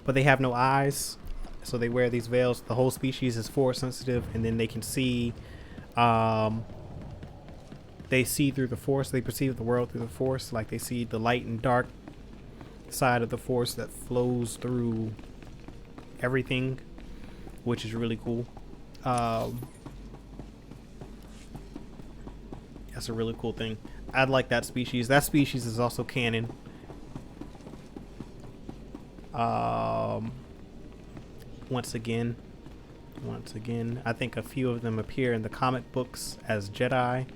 But they have no eyes, so they wear these veils. The whole species is force sensitive, and then they can see. They see through the force. They perceive the world through the force. Like they see the light and dark side of the force that flows through everything, which is really cool. That's a really cool thing. I'd like that species. That species is also canon. Once again, I think a few of them appear in the comic books as Jedi.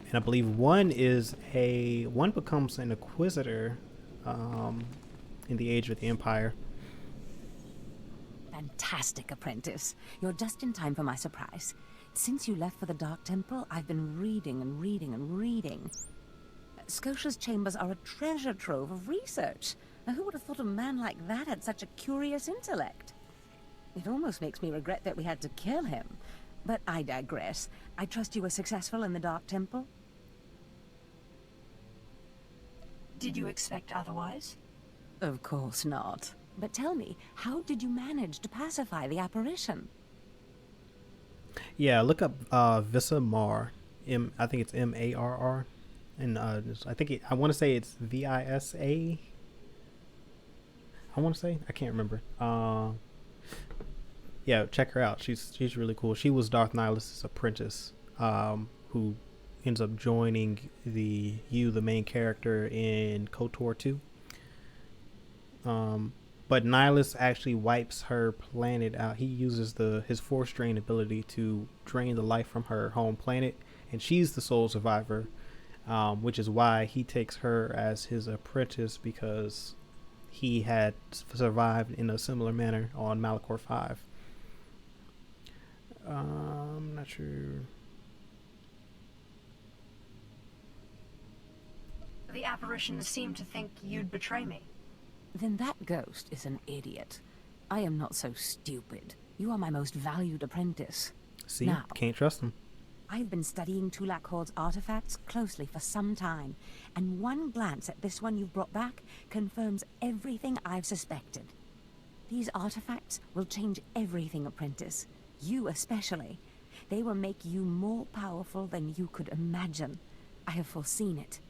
And I believe one becomes an Inquisitor in the Age of the Empire. Fantastic, apprentice. You're just in time for my surprise. Since you left for the Dark Temple, I've been reading and reading and reading. Scotia's chambers are a treasure trove of research. Now, who would have thought a man like that had such a curious intellect? It almost makes me regret that we had to kill him. But I digress. I trust you were successful in the Dark Temple? Did you expect otherwise? Of course not. But tell me, how did you manage to pacify the apparition? Yeah, look up Visamar. I think it's Marr. And I want to say it's Visa. I want to say, I can't remember. Yeah, check her out. She's really cool. She was Darth Nihilus' apprentice, who ends up joining the main character in KOTOR 2. But Nihilus actually wipes her planet out. He uses his force drain ability to drain the life from her home planet, and she's the sole survivor, which is why he takes her as his apprentice, because he had survived in a similar manner on Malachor 5. I'm not sure. The apparitions seemed to think you'd betray me. Then that ghost is an idiot. I am not so stupid. You are my most valued apprentice. See, now, can't trust him. I've been studying Tulak Horde's artifacts closely for some time, and one glance at this one you've brought back confirms everything I've suspected. These artifacts will change everything, apprentice. You especially. They will make you more powerful than you could imagine. I have foreseen it.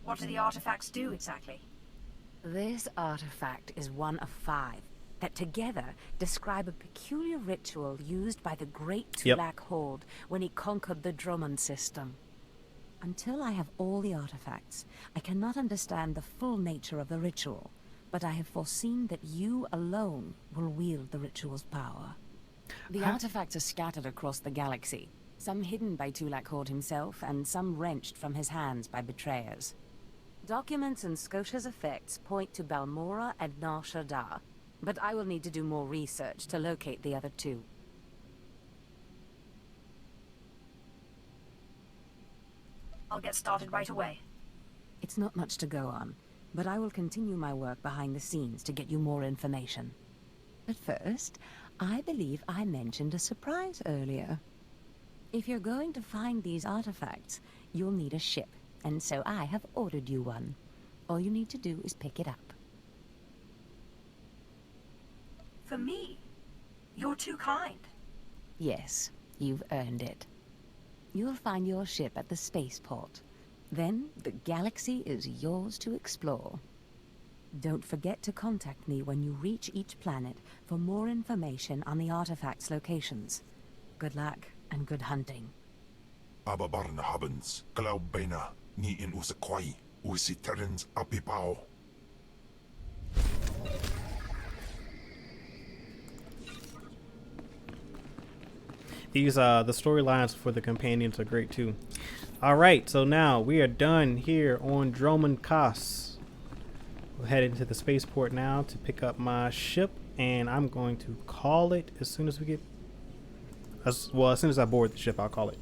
What do the artifacts do exactly? This artifact is one of 5 that together describe a peculiar ritual used by the great Tulak Horde when he conquered the Drummond system. Until I have all the artifacts, I cannot understand the full nature of the ritual, but I have foreseen that you alone will wield the ritual's power. The artifacts are scattered across the galaxy, some hidden by Tulak Horde himself, and some wrenched from his hands by betrayers. Documents and Scotia's effects point to Balmora and Nar Shaddaa, but I will need to do more research to locate the other 2. I'll get started right away. It's not much to go on, but I will continue my work behind the scenes to get you more information. But first, I believe I mentioned a surprise earlier. If you're going to find these artifacts, you'll need a ship, and so I have ordered you one. All you need to do is pick it up. For me? You're too kind. Yes, you've earned it. You'll find your ship at the spaceport. Then, the galaxy is yours to explore. Don't forget to contact me when you reach each planet for more information on the artifacts' locations. Good luck, and good hunting. Ababarna habens, Glaubena, ni in usakwai, usiterens apipao. These the storylines for the companions are great too. All right, so now we are done here on Dromund Kaas. We'll head into the spaceport now to pick up my ship, and I'm going to call it as soon as we get... as soon as I board the ship, I'll call it.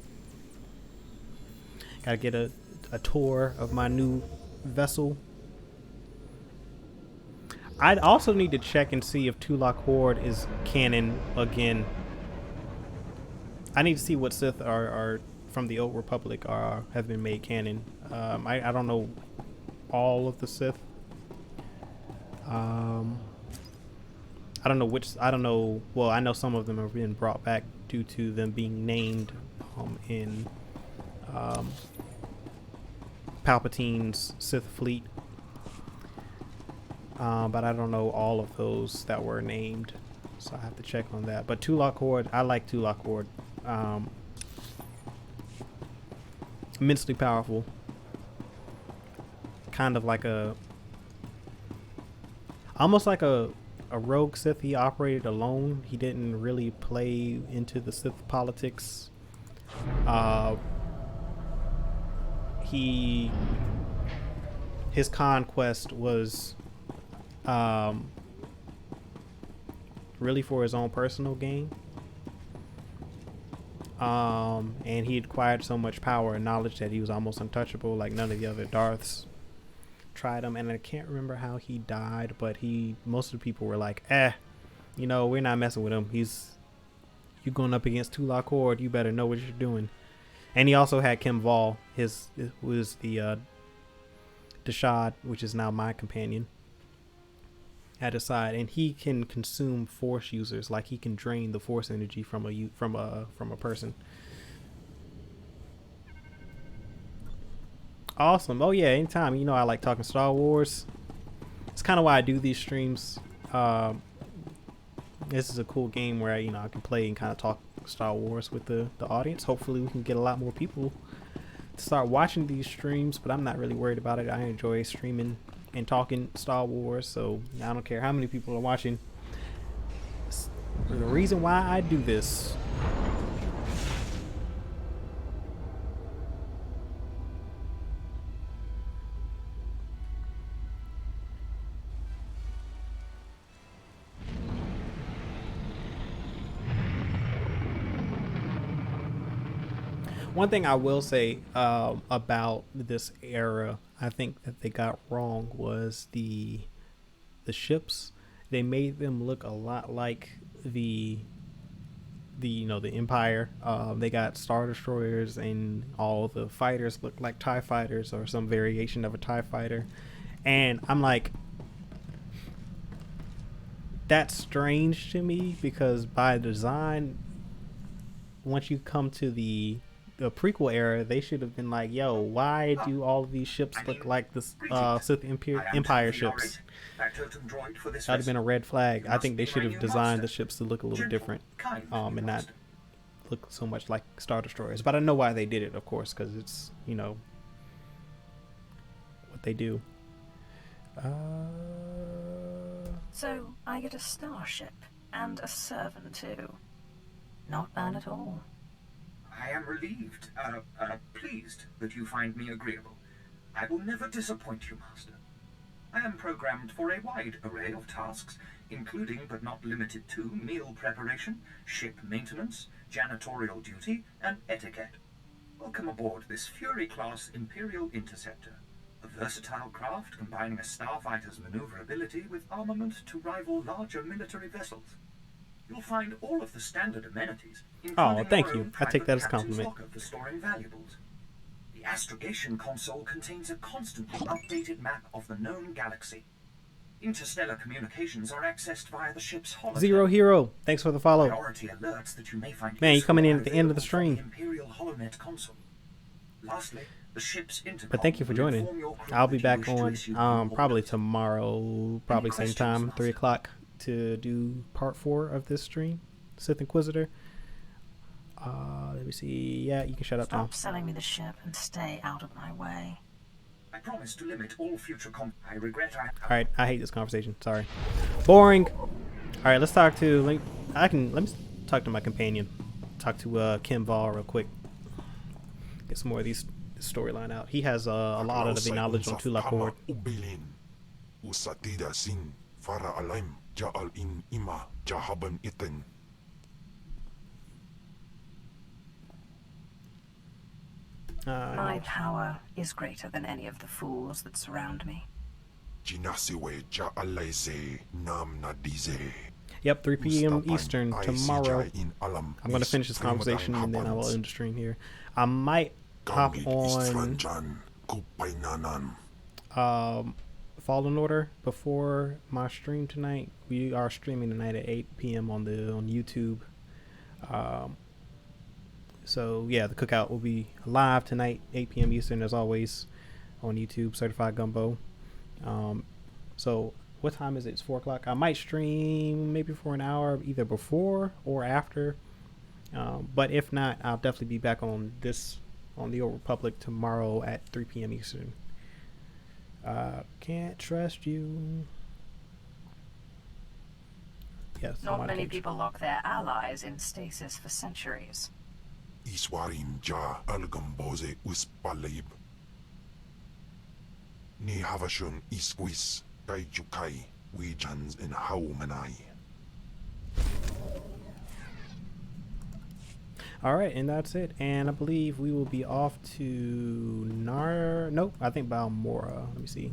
Gotta get a tour of my new vessel. I'd also need to check and see if Tulak Horde is canon again. I need to see what Sith are from the Old Republic have been made canon. I don't know all of the Sith. I don't know which. I don't know. Well, I know some of them have been brought back due to them being named in Palpatine's Sith fleet. But I don't know all of those that were named, so I have to check on that. But Tulak Horde, I like Tulak Horde. Immensely powerful. Kind of like almost like a rogue Sith. He operated alone. He didn't really play into the Sith politics. His conquest was really for his own personal gain. And he acquired so much power and knowledge that he was almost untouchable, like none of the other Darths tried him. And I can't remember how he died, but most of the people were like, we're not messing with him. You going up against Tulak Horde, you better know what you're doing. And he also had Kim Val, who was the Dashad, which is now my companion, at his side, and he can consume Force users, like he can drain the Force energy from a person. Awesome. Oh yeah, anytime. I like talking Star Wars. It's kind of why I do these streams. This is a cool game where I can play and kind of talk Star Wars with the audience. Hopefully we can get a lot more people to start watching these streams, but I'm not really worried about it. I enjoy streaming and talking Star Wars, so I don't care how many people are watching. The reason why I do this. One thing I will say about this era, I think that they got wrong, was the ships. They made them look a lot like the Empire. They got Star Destroyers, and all the fighters look like TIE fighters or some variation of a TIE fighter. And I'm like, that's strange to me, because by design, once you come to the prequel era, they should have been like, yo, why do all of these ships look like the Sith Empire ships? That would have been a red flag. I think they should have designed the ships to look a little different, and not look so much like Star Destroyers. But I know why they did it, of course, because it's, what they do. So I get a starship and a servant too. Not bad at all. I am relieved, pleased that you find me agreeable. I will never disappoint you, Master. I am programmed for a wide array of tasks, including but not limited to meal preparation, ship maintenance, janitorial duty, and etiquette. Welcome aboard this Fury-class Imperial Interceptor, a versatile craft combining a starfighter's maneuverability with armament to rival larger military vessels. You'll find all of the standard amenities. Oh, thank you. I take that as a compliment. For storing valuables. The astrogation console contains a constantly updated map of the known galaxy. Interstellar communications are accessed via the ship's holodeck. Zero Hero, thanks for the follow. Priority alerts that you may find Man, you coming in at the end of the the stream. Imperial HoloNet console. Lastly, the ship's intercom. But thank you for joining. I'll be back on probably tomorrow, probably same time, 3 o'clock, to do part 4 of this stream, Sith Inquisitor. Let me see. Yeah, you can shut up now. Stop selling me the ship and stay out of my way. I promise to limit all future I regret Alright, I hate this conversation. Sorry. Boring. Alright, let's talk to... let me talk to my companion. Talk to Kim Val real quick. Get some more of this storyline out. He has a lot of the knowledge on Tulak Horde. usatida sin fara alaim ja'al in ima jahaban iten. My power is greater than any of the fools that surround me. Jinasiwe ja'alaise nam nadize. Yep, 3 p.m. Eastern tomorrow. I'm going to finish this conversation and then I will end the stream here. I might hop on Fallen Order before my stream tonight. We are streaming tonight at 8 p.m. on YouTube. So yeah, the cookout will be live tonight, 8 p.m. Eastern, as always, on YouTube. Certified Gumbo. So what time is it? It's 4 o'clock. I might stream maybe for an hour, either before or after. But if not, I'll definitely be back on the Old Republic tomorrow at 3 p.m. Eastern. Can't trust you. Yes. Not many people lock their allies in stasis for centuries. Iswarim ja algamboze uspalib. Ni havashun isquis kaijukai wijans in haumanai. All right, and that's it. And I believe we will be off to Nope, I think Balmora. Let me see.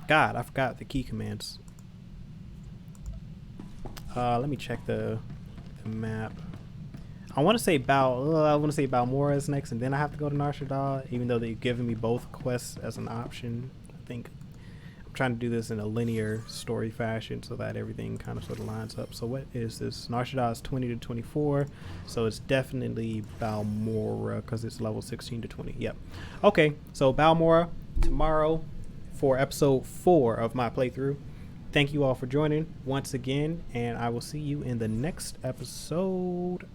God, I forgot the key commands. Let me check the map. I want to say Balmora is next, and then I have to go to Nar Shaddaa, even though they've given me both quests as an option. I think I'm trying to do this in a linear story fashion so that everything kind of sort of lines up. So what is this? Nar Shaddaa is 20 to 24, so it's definitely Balmora because it's level 16 to 20. Yep. Okay, so Balmora tomorrow for episode 4 of my playthrough. Thank you all for joining once again, and I will see you in the next episode.